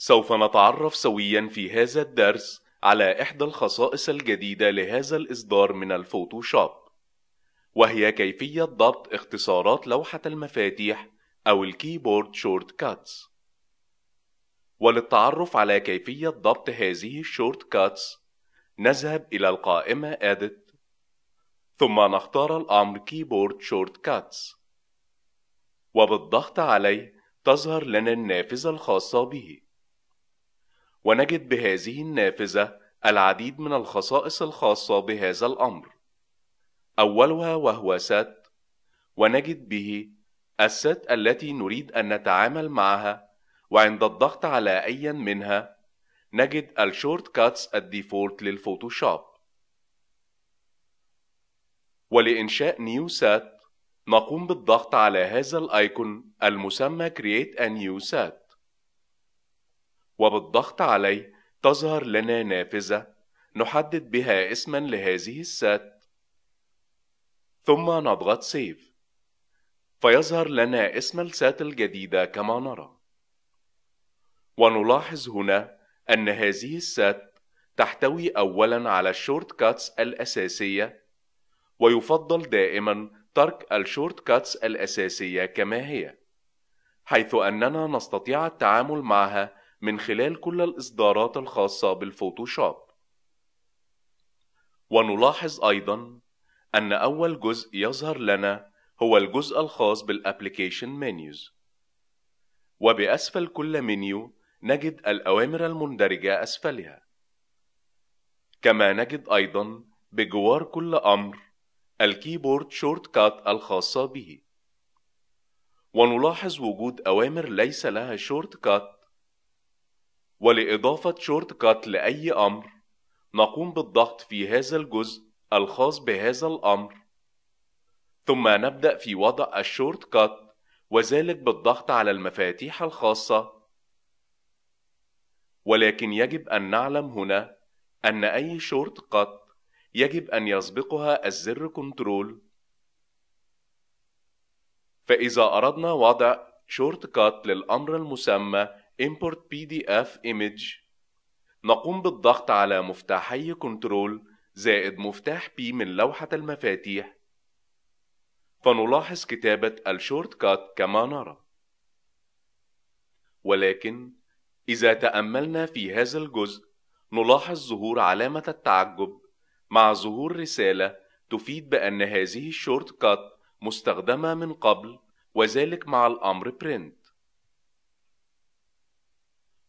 سوف نتعرف سويا في هذا الدرس على إحدى الخصائص الجديدة لهذا الإصدار من الفوتوشوب، وهي كيفية ضبط اختصارات لوحة المفاتيح أو الكيبورد شورت كاتس. وللتعرف على كيفية ضبط هذه الشورت كاتس نذهب إلى القائمة Edit، ثم نختار الأمر كيبورد شورت كاتس، وبالضغط عليه تظهر لنا النافذة الخاصة به، ونجد بهذه النافذة العديد من الخصائص الخاصة بهذا الأمر. أولها وهو set، ونجد به الست التي نريد أن نتعامل معها، وعند الضغط على أي منها نجد الشورت كاتس الديفولت للفوتوشوب. ولإنشاء نيو set نقوم بالضغط على هذا الأيقون المسمى Create a New Set، وبالضغط عليه تظهر لنا نافذة نحدد بها اسما لهذه الست، ثم نضغط Save فيظهر لنا اسم السات الجديدة كما نرى. ونلاحظ هنا أن هذه السات تحتوي أولا على الشورت كاتس الأساسية، ويفضل دائما ترك الشورت كاتس الأساسية كما هي، حيث أننا نستطيع التعامل معها من خلال كل الإصدارات الخاصة بالفوتوشوب. ونلاحظ أيضا أن أول جزء يظهر لنا هو الجزء الخاص بالأبليكيشن منيوز، وبأسفل كل منيو نجد الأوامر المندرجة أسفلها، كما نجد أيضا بجوار كل أمر الكيبورد شورت كات الخاصة به. ونلاحظ وجود أوامر ليس لها شورت كات، ولإضافة شورت كات لأي أمر نقوم بالضغط في هذا الجزء الخاص بهذا الأمر، ثم نبدأ في وضع الشورت كات، وذلك بالضغط على المفاتيح الخاصة. ولكن يجب أن نعلم هنا أن أي شورت كات يجب أن يسبقها الزر كنترول، فإذا أردنا وضع شورت كات للأمر المسمى Import PDF Image نقوم بالضغط على مفتاحي كنترول زائد مفتاح P من لوحة المفاتيح، فنلاحظ كتابة الشورت كات كما نرى. ولكن إذا تأملنا في هذا الجزء نلاحظ ظهور علامة التعجب مع ظهور رسالة تفيد بأن هذه الشورت كات مستخدمة من قبل، وذلك مع الأمر Print.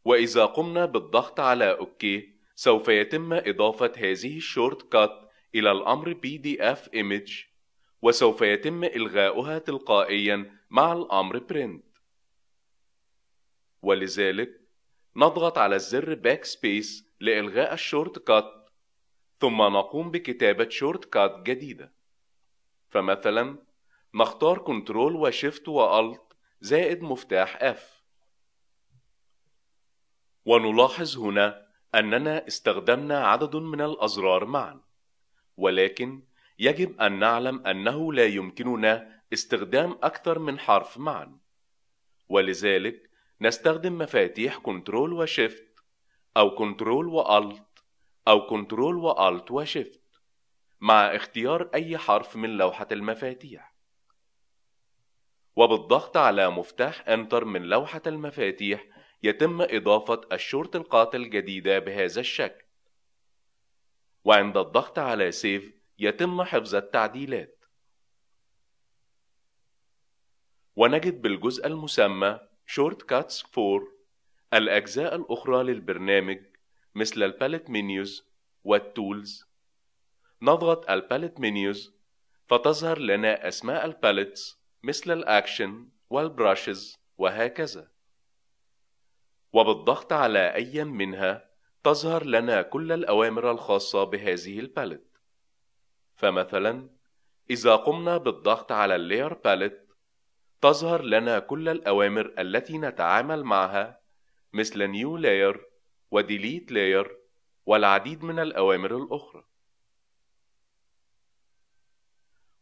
وإذا قمنا بالضغط على OK سوف يتم إضافة هذه الشورت كات إلى الأمر PDF Image، وسوف يتم إلغاؤها تلقائيا مع الأمر Print. ولذلك نضغط على الزر Backspace لإلغاء الشورت كات، ثم نقوم بكتابة شورت كات جديدة، فمثلا نختار كنترول وشيفت وألت زائد مفتاح F. ونلاحظ هنا أننا استخدمنا عدد من الأزرار معا، ولكن يجب أن نعلم أنه لا يمكننا استخدام أكثر من حرف معا، ولذلك نستخدم مفاتيح كنترول وشيفت أو كنترول وألت أو كنترول وألت وشيفت مع اختيار أي حرف من لوحة المفاتيح. وبالضغط على مفتاح Enter من لوحة المفاتيح يتم إضافة الشورت كات الجديدة بهذا الشكل، وعند الضغط على Save يتم حفظ التعديلات. ونجد بالجزء المسمى Short Cuts 4 الأجزاء الأخرى للبرنامج مثل الباليت منيوز والتولز. نضغط الباليت منيوز فتظهر لنا أسماء الباليتس مثل الأكشن والبراشز وهكذا، وبالضغط على أي منها تظهر لنا كل الأوامر الخاصة بهذه الباليت. فمثلا إذا قمنا بالضغط على اللاير باليت تظهر لنا كل الأوامر التي نتعامل معها مثل نيو لاير وديليت لاير والعديد من الأوامر الأخرى.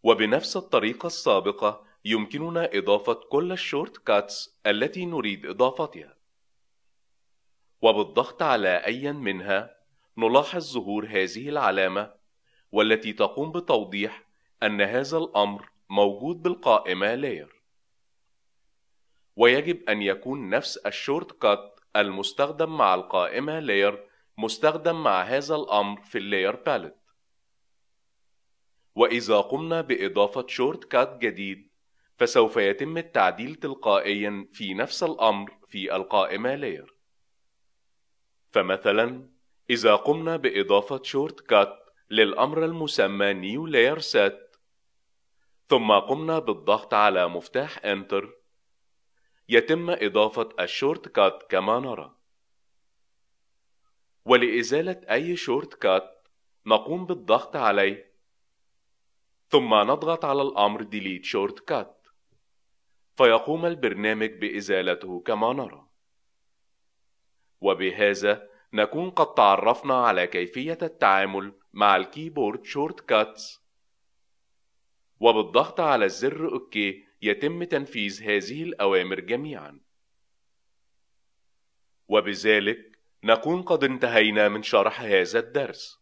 وبنفس الطريقة السابقة يمكننا إضافة كل الشورت كاتس التي نريد إضافتها. وبالضغط على أي منها نلاحظ ظهور هذه العلامة، والتي تقوم بتوضيح أن هذا الأمر موجود بالقائمة Layer. ويجب أن يكون نفس الشورت كات المستخدم مع القائمة Layer مستخدم مع هذا الأمر في اللاير باليت. وإذا قمنا بإضافة شورت كات جديد فسوف يتم التعديل تلقائيا في نفس الأمر في القائمة Layer. فمثلا إذا قمنا بإضافة شورت كات للأمر المسمى New Layer Set ثم قمنا بالضغط على مفتاح Enter، يتم إضافة الشورت كات كما نرى. ولإزالة أي شورت كات نقوم بالضغط عليه ثم نضغط على الأمر Delete Shortcut، فيقوم البرنامج بإزالته كما نرى. وبهذا نكون قد تعرفنا على كيفية التعامل مع الكيبورد شورت كاتس، وبالضغط على الزر OK يتم تنفيذ هذه الأوامر جميعا. وبذلك نكون قد انتهينا من شرح هذا الدرس.